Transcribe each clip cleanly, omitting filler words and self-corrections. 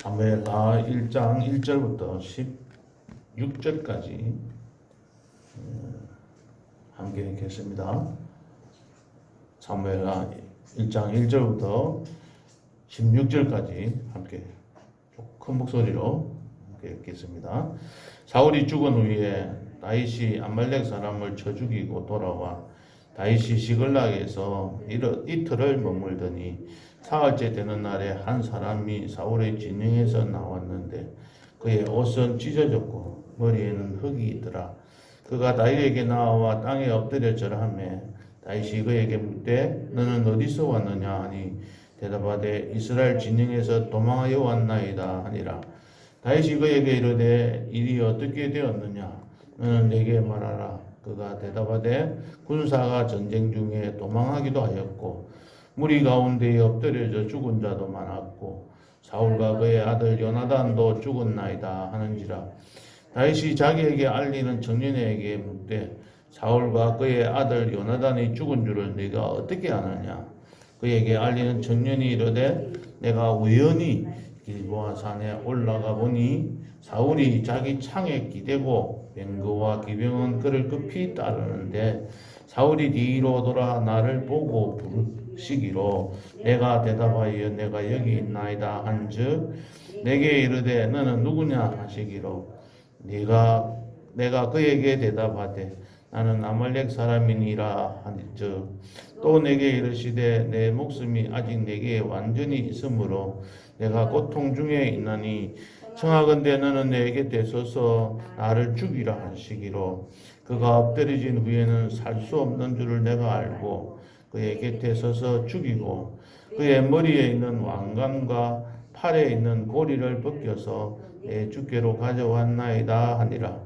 사무엘하 1장 1절부터 16절까지 함께 읽겠습니다. 사무엘하 1장 1절부터 16절까지 함께 큰 목소리로 함께 읽겠습니다. 사울이 죽은 후에 다윗이 아말렉 사람을 쳐 죽이고 돌아와 다윗이 시글락에서 이틀을 머물더니 사흘째 되는 날에 한 사람이 사울의 진영에서 나왔는데 그의 옷은 찢어졌고 머리에는 흙이 있더라. 그가 다윗에게 나와 땅에 엎드려 절하매 다윗이 그에게 묻되 너는 어디서 왔느냐 하니 대답하되 이스라엘 진영에서 도망하여 왔나이다 하니라. 다윗이 그에게 이르되 일이 어떻게 되었느냐 너는 내게 말하라. 그가 대답하되 군사가 전쟁 중에 도망하기도 하였고 무리 가운데에 엎드려져 죽은 자도 많았고 사울과 그의 아들 요나단도 죽었나이다 하는지라. 다윗이 자기에게 알리는 청년에게 묻되 사울과 그의 아들 요나단이 죽은 줄을 네가 어떻게 아느냐. 그에게 알리는 청년이 이르되 내가 우연히 길보아 산에 올라가 보니 사울이 자기 창에 기대고 병거와 기병은 그를 급히 따르는데 사울이 뒤로 돌아 나를 보고 부르시기로 내가 대답하여 내가 여기 있나이다 한즉 내게 이르되 너는 누구냐 하시기로 내가 그에게 대답하되 나는 아말렉 사람이니라 한즉 또 내게 이르시되 내 목숨이 아직 내게 완전히 있으므로 내가 고통 중에 있나니 청하건대 너는 내 곁에 서서 나를 죽이라 하시기로 그가 엎드려진 후에는 살 수 없는 줄을 내가 알고 그의 곁에 서서 죽이고 그의 머리에 있는 왕관과 팔에 있는 고리를 벗겨서 내 주께로 가져왔나이다 하니라.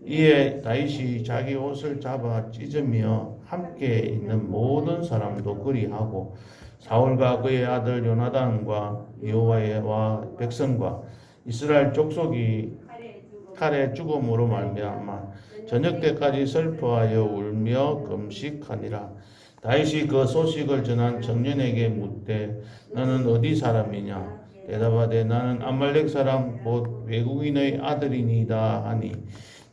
이에 다윗이 자기 옷을 잡아 찢으며 함께 있는 모든 사람도 그리하고 사울과 그의 아들 요나단과 여호와와 백성과 이스라엘 족속이 칼에 죽음으로 말미암아 저녁 때까지 슬퍼하여 울며 금식하니라. 다윗이 그 소식을 전한 청년에게 묻되 너는 어디 사람이냐. 대답하되 나는 아말렉 사람 곧 외국인의 아들이니이다 하니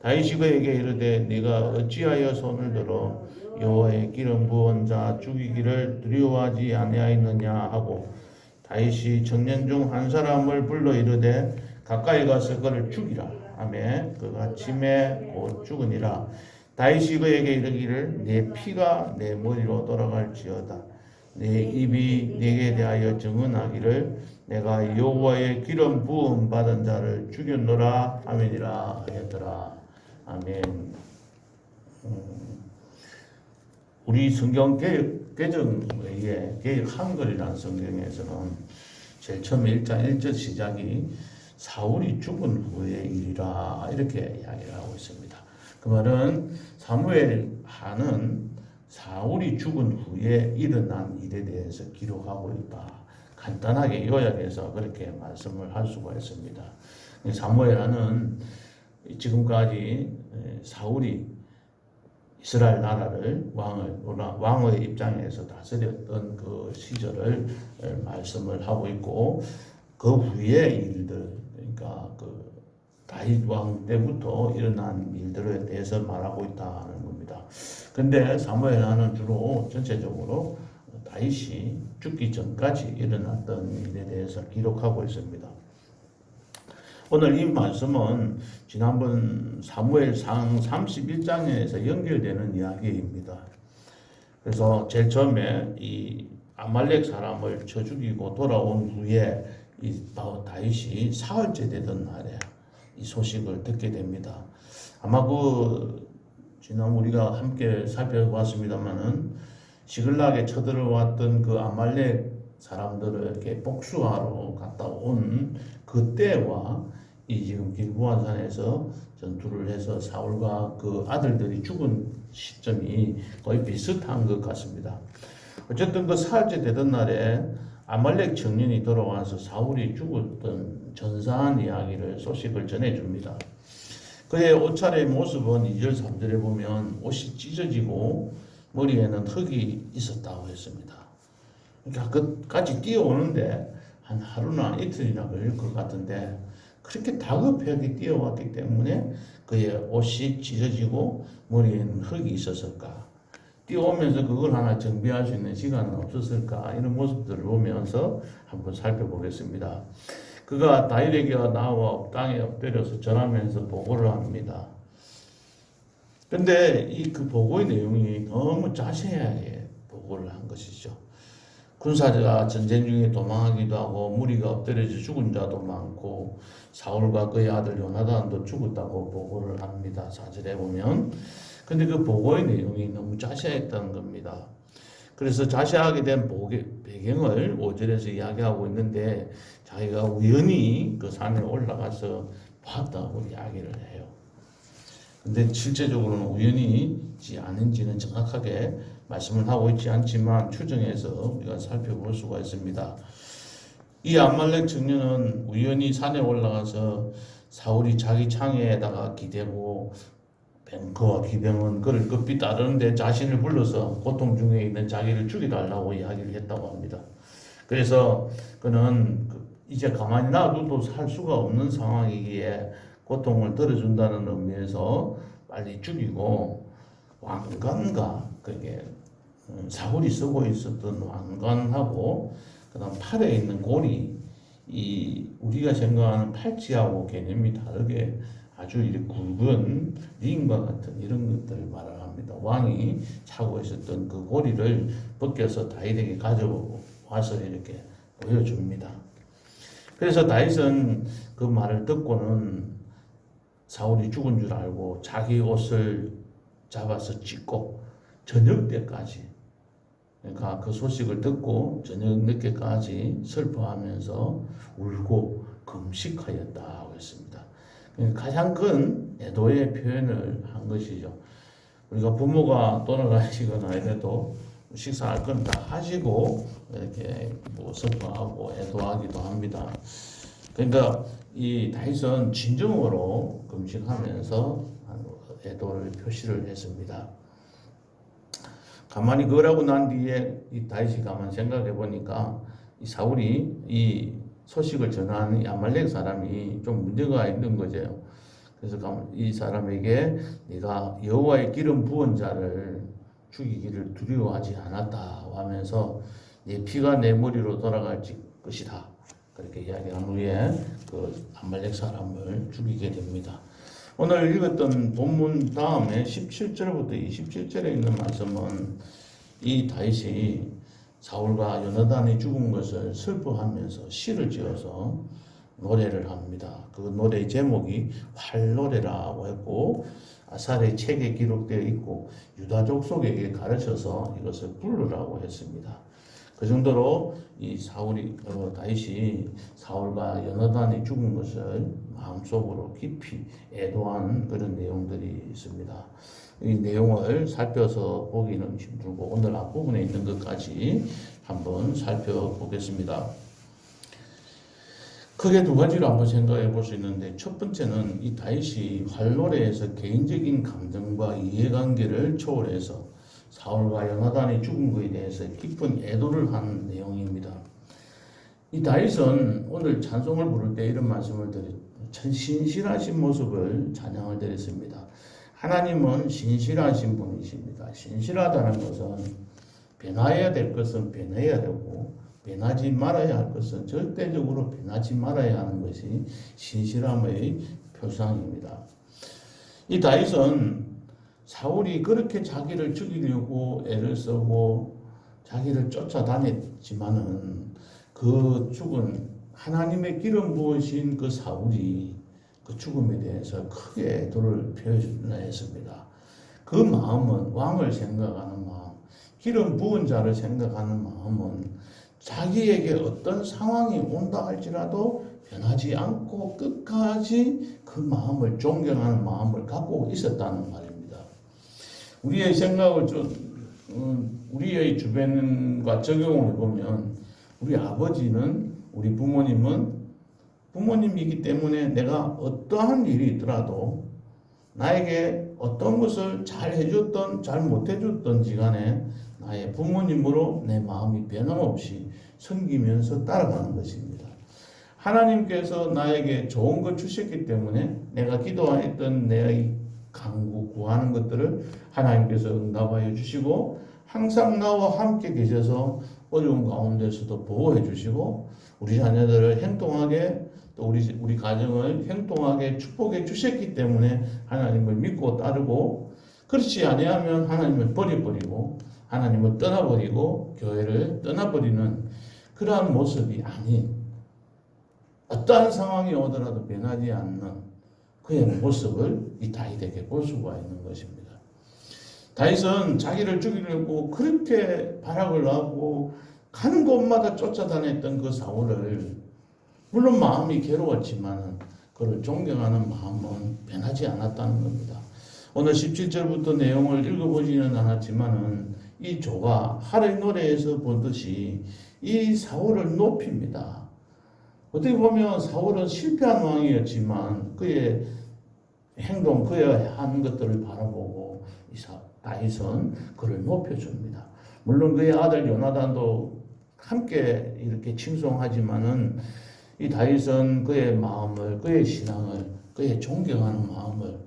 다윗이 그에게 이르되 네가 어찌하여 손을 들어 여호와의 기름 부은 자 죽이기를 두려워하지 아니하였느냐 하고 다윗이 청년 중 한 사람을 불러 이르되 가까이 가서 그를 죽이라 하매 그가 침에 곧 죽으니라. 다윗이 그에게 이르기를 내 피가 내 머리로 돌아갈지어다. 내 입이 내게 대하여 증언하기를 내가 여호와의 기름 부음 받은 자를 죽였노라 하매니라 하였더라. 아멘. 우리 성경 개정의 개역 한글이라는 성경에서는 제일 처음에 1장 1절 시작이 사울이 죽은 후의 일이라 이렇게 이야기를 하고 있습니다. 그 말은 사무엘하는 사울이 죽은 후에 일어난 일에 대해서 기록하고 있다. 간단하게 요약해서 그렇게 말씀을 할 수가 있습니다. 사무엘하는 지금까지 사울이 이스라엘 나라를 왕의 입장에서 다스렸던 그 시절을 말씀을 하고 있고 그 후의 일들 그러니까 그 다윗 왕 때부터 일어난 일들에 대해서 말하고 있다는 겁니다. 근데 사무엘하는 주로 전체적으로 다윗이 죽기 전까지 일어났던 일에 대해서 기록하고 있습니다. 오늘 이 말씀은 지난번 사무엘상 31장에서 연결되는 이야기입니다. 그래서 제일 처음에 이 아말렉 사람을 쳐 죽이고 돌아온 후에 이 다윗이 사흘째 되던 날에 이 소식을 듣게 됩니다. 아마 지난 우리가 함께 살펴봤습니다만은 시글락에 쳐들어왔던 그 아말렉 사람들을 이렇게 복수하러 갔다 온 그때와 이 지금 길보아 산에서 전투를 해서 사울과 그 아들들이 죽은 시점이 거의 비슷한 것 같습니다. 어쨌든 그 사흘째 되던 날에 아말렉 청년이 돌아와서 사울이 죽었던 전사한 소식을 전해줍니다. 그의 옷차림의 모습은 2절 3절에 보면 옷이 찢어지고 머리에는 흙이 있었다고 했습니다. 그러니까 끝까지 뛰어오는데 한 하루나 이틀이나 걸릴 것 같은데 그렇게 다급하게 뛰어왔기 때문에 그의 옷이 찢어지고 머리에는 흙이 있었을까? 뛰어오면서 그걸 하나 정비할 수 있는 시간은 없었을까? 이런 모습들을 보면서 한번 살펴보겠습니다. 그가 다윗에게 나와 땅에 엎드려서 전하면서 보고를 합니다. 근데 이 그 보고의 내용이 너무 자세하게 보고를 한 것이죠. 군사가 전쟁 중에 도망하기도 하고 무리가 엎드려져 죽은 자도 많고 사울과 그의 아들 요나단도 죽었다고 보고를 합니다. 4절에 보면. 근데 그 보고의 내용이 너무 자세했다는 겁니다. 그래서 자세하게 된 배경을 5절에서 이야기하고 있는데 자기가 우연히 그 산에 올라가서 봤다고 이야기를 해요. 근데 실제적으로는 우연이지 아닌지는 정확하게 말씀을 하고 있지 않지만 추정해서 우리가 살펴볼 수가 있습니다. 이 암말렉 청년은 우연히 산에 올라가서 사울이 자기 창에다가 기대고 그와 기병은 그를 급히 따르는데 자신을 불러서 고통 중에 있는 자기를 죽여달라고 이야기를 했다고 합니다. 그래서 그는 이제 가만히 놔둬도 살 수가 없는 상황이기에 고통을 덜어준다는 의미에서 빨리 죽이고 왕관과 그게 사울이 쓰고 있었던 왕관하고 그다음 팔에 있는 고리 이 우리가 생각하는 팔찌하고 개념이 다르게 아주 이렇게 굵은 링과 같은 이런 것들을 말을 합니다. 왕이 차고 있었던 그 고리를 벗겨서 다윗에게 가져와서 이렇게 보여줍니다. 그래서 다윗은 그 말을 듣고는 사울이 죽은 줄 알고 자기 옷을 잡아서 찢고 저녁 때까지 그러니까 그 소식을 듣고 저녁 늦게까지 슬퍼하면서 울고 금식하였다고 했습니다. 가장 큰 애도의 표현을 한 것이죠. 우리가 부모가 돌아가시거나 이래도 식사할 건 다 하시고 이렇게 뭐 슬퍼하고 애도하기도 합니다. 그러니까 이 다윗은 진정으로 금식하면서 애도를 표시를 했습니다. 가만히 그러고 난 뒤에 이 다윗이 가만 생각해 보니까 이 사울이 이 소식을 전하는 이 아말렉 사람이 좀 문제가 있는 거죠. 그래서 이 사람에게 네가 여호와의 기름 부은 자를 죽이기를 두려워하지 않았다 하면서 네 피가 내 머리로 돌아갈 것이다. 그렇게 이야기한 후에 그 아말렉 사람을 죽이게 됩니다. 오늘 읽었던 본문 다음에 17절부터 27절에 있는 말씀은 이 다윗이 사울과 요나단이 죽은 것을 슬퍼하면서 시를 지어서 노래를 합니다. 그 노래의 제목이 활노래라고 했고 아살의 책에 기록되어 있고 유다족 속에게 가르쳐서 이것을 부르라고 했습니다. 그 정도로 이 다윗이 사울과 요나단이 죽은 것을 마음속으로 깊이 애도한 그런 내용들이 있습니다. 이 내용을 살펴서 보기는 힘들고 오늘 앞부분에 있는 것까지 한번 살펴보겠습니다. 크게 두 가지로 한번 생각해 볼 수 있는데 첫 번째는 이 다윗이 활노래에서 개인적인 감정과 이해관계를 초월해서 사울과 요나단이 죽은 것에 대해서 깊은 애도를 한 내용입니다. 이 다윗은 오늘 찬송을 부를 때 이런 말씀을 참 신실하신 모습을 찬양을 드렸습니다. 하나님은 신실하신 분이십니다. 신실하다는 것은 변화해야 될 것은 변해야 되고 변하지 말아야 할 것은 절대적으로 변하지 말아야 하는 것이 신실함의 표상입니다. 이 다윗은 사울이 그렇게 자기를 죽이려고 애를 쓰고 자기를 쫓아다녔지만은 그 죽은 하나님의 기름 부으신 그 사울이 그 죽음에 대해서 크게 애도를 표현했습니다. 그 마음은 왕을 생각하는 마음, 기름 부은 자를 생각하는 마음은 자기에게 어떤 상황이 온다 할지라도 변하지 않고 끝까지 그 마음을 존경하는 마음을 갖고 있었다는 말입니다. 우리의 생각을 우리의 주변과 적용을 보면 우리 아버지는 우리 부모님이기 때문에 내가 어떠한 일이 있더라도 나에게 어떤 것을 잘 해줬던 잘 못해줬던지 간에 나의 부모님으로 내 마음이 변함없이 섬기면서 따라가는 것입니다. 하나님께서 나에게 좋은 걸 주셨기 때문에 내가 기도했던 내 간구 구하는 것들을 하나님께서 응답하여 주시고 항상 나와 함께 계셔서 어려운 가운데서도 보호해 주시고 우리 자녀들을 행동하게 또 우리 가정을 행동하게 축복해 주셨기 때문에 하나님을 믿고 따르고 그렇지 아니하면 하나님을 버려버리고 하나님을 떠나버리고 교회를 떠나버리는 그러한 모습이 아닌 어떠한 상황이 오더라도 변하지 않는 그의 모습을 이 다윗에게 볼 수가 있는 것입니다. 다윗은 자기를 죽이려고 그렇게 발악을 하고 가는 곳마다 쫓아다녔던 그 사울을 물론 마음이 괴로웠지만 그를 존경하는 마음은 변하지 않았다는 겁니다. 오늘 17절부터 내용을 읽어보지는 않았지만은 이 조가 하루의 노래에서 보듯이 이 사울을 높입니다. 어떻게 보면 사울은 실패한 왕이었지만 그의 행동, 그의 한 것들을 바라보고 다윗은 그를 높여줍니다. 물론 그의 아들 요나단도 함께 이렇게 칭송하지만은 이 다윗은 그의 마음을, 그의 신앙을, 그의 존경하는 마음을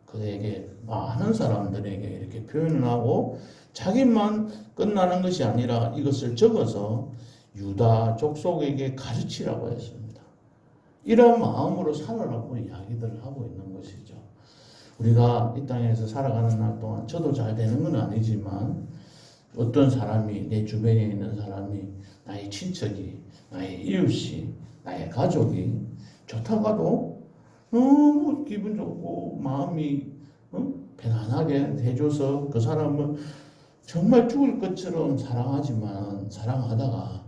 그에게 많은 사람들에게 이렇게 표현을 하고 자기만 끝나는 것이 아니라 이것을 적어서 유다 족속에게 가르치라고 했습니다. 이런 마음으로 살아라고 이야기들을 하고 있는 것이죠. 우리가 이 땅에서 살아가는 날 동안 저도 잘 되는 건 아니지만 어떤 사람이 내 주변에 있는 사람이 나의 친척이 나의 이웃이 나의 가족이 좋다가도 너무 기분 좋고 마음이 편안하게 해줘서 그 사람을 정말 죽을 것처럼 사랑하지만 사랑하다가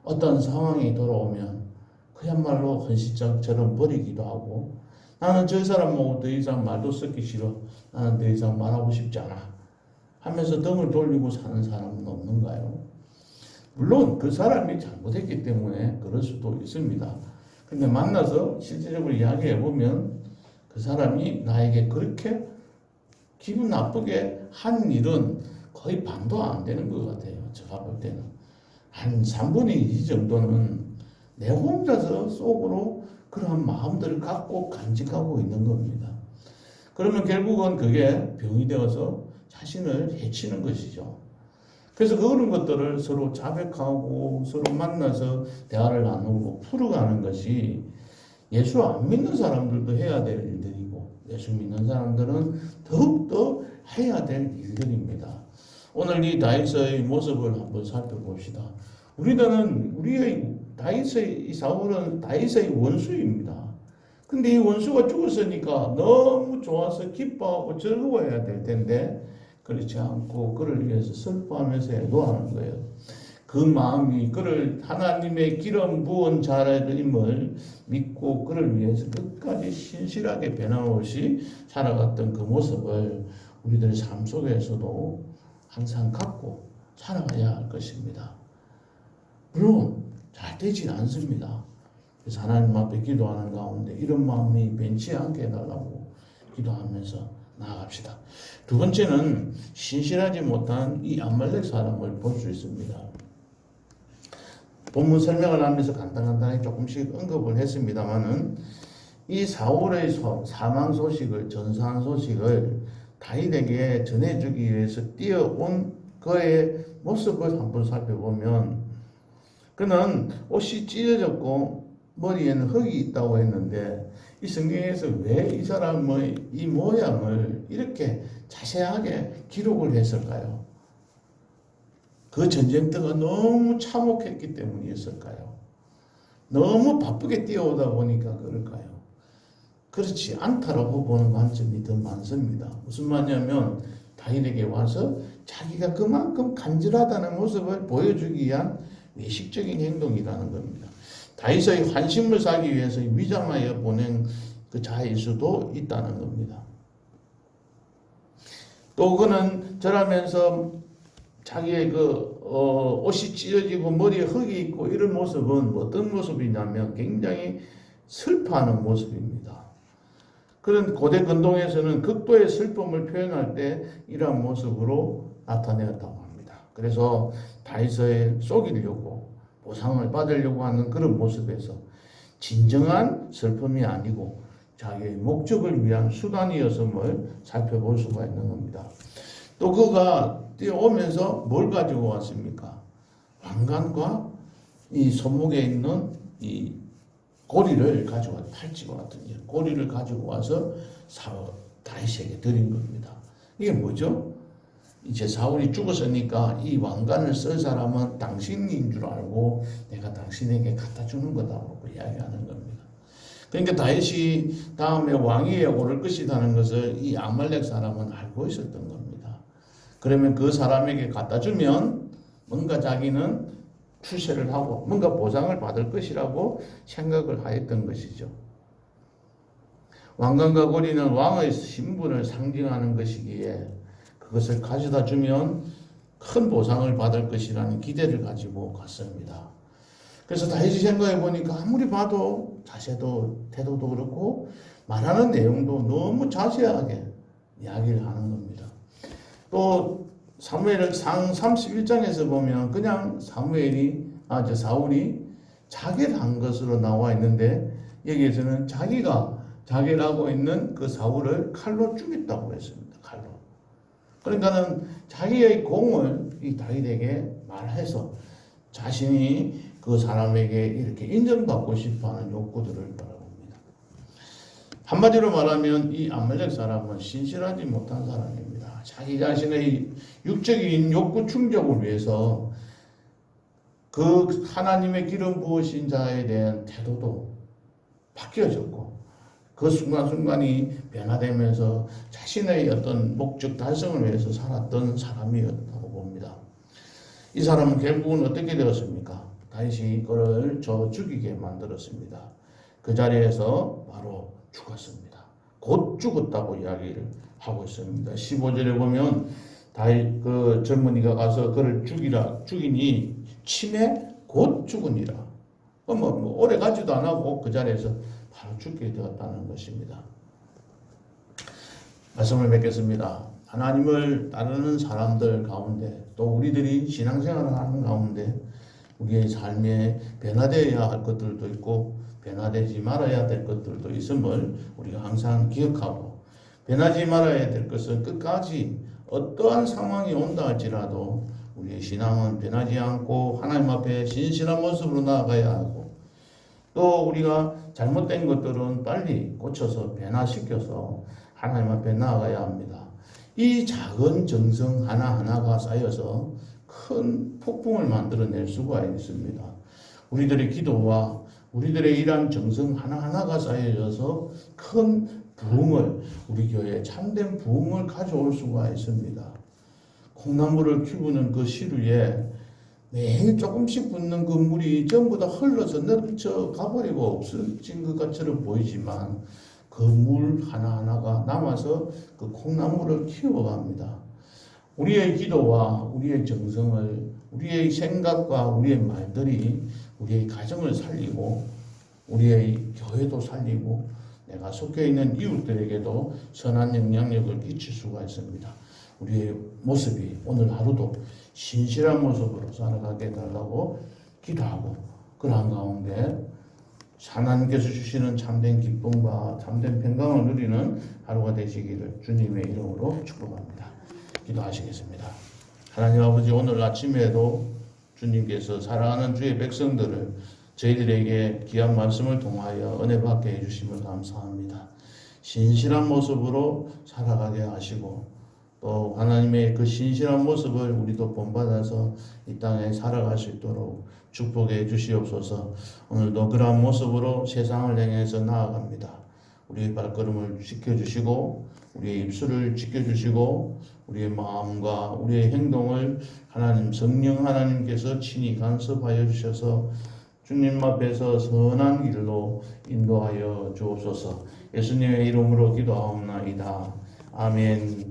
어떤 상황이 돌아오면 그야말로 헌신장처럼 버리기도 하고 나는 저 사람하고 더 이상 말도 섞기 싫어. 나는 더 이상 말하고 싶지 않아. 하면서 등을 돌리고 사는 사람은 없는가요? 물론 그 사람이 잘못했기 때문에 그럴 수도 있습니다. 근데 만나서 실질적으로 이야기해보면 그 사람이 나에게 그렇게 기분 나쁘게 한 일은 거의 반도 안 되는 것 같아요. 제가 볼 때는. 한 3분의 2 정도는 내 혼자서 속으로 그러한 마음들을 갖고 간직하고 있는 겁니다. 그러면 결국은 그게 병이 되어서 자신을 해치는 것이죠. 그래서 그런 것들을 서로 자백하고 서로 만나서 대화를 나누고 풀어가는 것이 예수 안 믿는 사람들도 해야 될 일들이고 예수 믿는 사람들은 더욱더 해야 될 일들입니다. 오늘 이 다윗의 모습을 한번 살펴봅시다. 우리의 다윗의 이 사울은 다윗의 원수입니다. 근데 이 원수가 죽었으니까 너무 좋아서 기뻐하고 즐거워해야 될 텐데 그렇지 않고 그를 위해서 슬퍼하면서 애도하는 거예요. 그 마음이 그를 하나님의 기름 부은 자임을 믿고 그를 위해서 끝까지 신실하게 변함없이 살아갔던 그 모습을 우리들의 삶 속에서도 항상 갖고 살아가야 할 것입니다. 물론 잘 되진 않습니다. 그래서 하나님 앞에 기도하는 가운데 이런 마음이 변치 않게 해달라고 기도하면서 나아갑시다. 두 번째는 신실하지 못한 이 아말렉 사람을 볼 수 있습니다. 본문 설명을 하면서 간단하게 조금씩 언급을 했습니다만은 이 사울의 사망 소식을 전사한 소식을 다윗에게 전해주기 위해서 뛰어온 그의 모습을 한번 살펴보면 그는 옷이 찢어졌고 머리에는 흙이 있다고 했는데 이 성경에서 왜 이 사람의 이 모양을 이렇게 자세하게 기록을 했을까요? 그 전쟁터가 너무 참혹했기 때문이었을까요? 너무 바쁘게 뛰어오다 보니까 그럴까요? 그렇지 않다라고 보는 관점이 더 많습니다. 무슨 말이냐면 다윗에게 와서 자기가 그만큼 간절하다는 모습을 보여주기 위한 외식적인 행동이라는 겁니다. 다윗의 환심을 사기 위해서 위장하여 보낸 그 자일 수도 있다는 겁니다. 또 그는 저라면서 자기의 옷이 찢어지고 머리에 흙이 있고 이런 모습은 어떤 모습이냐면 굉장히 슬퍼하는 모습입니다. 그런 고대 근동에서는 극도의 슬픔을 표현할 때 이러한 모습으로 나타내었다고 합니다. 그래서 다윗을 속이려고 보상을 받으려고 하는 그런 모습에서 진정한 슬픔이 아니고 자기의 목적을 위한 수단이었음을 살펴볼 수가 있는 겁니다. 또 그가 뛰어오면서 뭘 가지고 왔습니까? 왕관과 이 손목에 있는 이 고리를 가져와, 팔찌와 같은 고리를 가지고 와서 다윗에게 드린 겁니다. 이게 뭐죠? 이제 사울이 죽었으니까 이 왕관을 쓸 사람은 당신인 줄 알고 내가 당신에게 갖다 주는 거다라고 이야기하는 겁니다. 그러니까 다윗이 다음에 왕위에 오를 것이라는 것을 이 아말렉 사람은 알고 있었던 겁니다. 그러면 그 사람에게 갖다 주면 뭔가 자기는 출세를 하고 뭔가 보상을 받을 것이라고 생각을 하였던 것이죠. 왕관과 고리는 왕의 신분을 상징하는 것이기에 그것을 가져다 주면 큰 보상을 받을 것이라는 기대를 가지고 갔습니다. 그래서 다윗이 생각해 보니까 아무리 봐도 자세도 태도도 그렇고 말하는 내용도 너무 자세하게 이야기를 하는 겁니다. 또 사무엘상 31장에서 보면 그냥 사울이 자결한 것으로 나와 있는데 여기에서는 자기가 자결하고 있는 그 사울을 칼로 죽였다고 했습니다. 칼로. 그러니까는 자기의 공을 이 다윗에게 말해서 자신이 그 사람에게 이렇게 인정받고 싶어하는 욕구들을 바라봅니다. 한마디로 말하면 이 아말렉 사람은 신실하지 못한 사람입니다. 자기 자신의 육적인 욕구 충족을 위해서 그 하나님의 기름 부으신 자에 대한 태도도 바뀌어졌고 그 순간순간이 변화되면서 자신의 어떤 목적 달성을 위해서 살았던 사람이었다고 봅니다. 이 사람은 결국은 어떻게 되었습니까? 다윗이 그를 죽이게 만들었습니다. 그 자리에서 바로 죽었습니다. 곧 죽었다고 이야기를 하고 있습니다. 15절에 보면 다윗 그 젊은이가 가서 그를 죽이니 치매 곧 죽으니라. 오래 가지도 안 하고 그 자리에서 바로 죽게 되었다는 것입니다. 말씀을 맺겠습니다. 하나님을 따르는 사람들 가운데 또 우리들이 신앙생활을 하는 가운데 우리의 삶에 변화되어야 할 것들도 있고 변화되지 말아야 될 것들도 있음을 우리가 항상 기억하고 변하지 말아야 될 것은 끝까지 어떠한 상황이 온다 할지라도 우리의 신앙은 변하지 않고 하나님 앞에 신실한 모습으로 나아가야 하고 또 우리가 잘못된 것들은 빨리 고쳐서 변화시켜서 하나님 앞에 나아가야 합니다. 이 작은 정성 하나하나가 쌓여서 큰 폭풍을 만들어낼 수가 있습니다. 우리들의 기도와 우리들의 이러한 정성 하나하나가 쌓여져서 큰 부흥을 우리 교회에 참된 부흥을 가져올 수가 있습니다. 콩나물을 키우는 그 시루에 매일 조금씩 붓는 그 물이 전부 다 흘러서 넘쳐 가버리고 없어진 것처럼 보이지만 그 물 하나하나가 남아서 그 콩나물을 키워갑니다. 우리의 기도와 우리의 정성을 우리의 생각과 우리의 말들이 우리의 가정을 살리고 우리의 교회도 살리고 내가 속해 있는 이웃들에게도 선한 영향력을 끼칠 수가 있습니다. 우리의 모습이 오늘 하루도 신실한 모습으로 살아가게 해달라고 기도하고 그러한 가운데 하나님께서 주시는 참된 기쁨과 참된 평강을 누리는 하루가 되시기를 주님의 이름으로 축복합니다. 기도하시겠습니다. 하나님 아버지 오늘 아침에도 주님께서 사랑하는 주의 백성들을 저희들에게 귀한 말씀을 통하여 은혜 받게 해주심을 감사합니다. 신실한 모습으로 살아가게 하시고 또 하나님의 그 신실한 모습을 우리도 본받아서 이 땅에 살아갈 수 있도록 축복해 주시옵소서. 오늘도 그러한 모습으로 세상을 향해서 나아갑니다. 우리의 발걸음을 지켜주시고 우리의 입술을 지켜주시고 우리의 마음과 우리의 행동을 하나님 성령 하나님께서 친히 간섭하여 주셔서 주님 앞에서 선한 길로 인도하여 주옵소서. 예수님의 이름으로 기도하옵나이다. 아멘.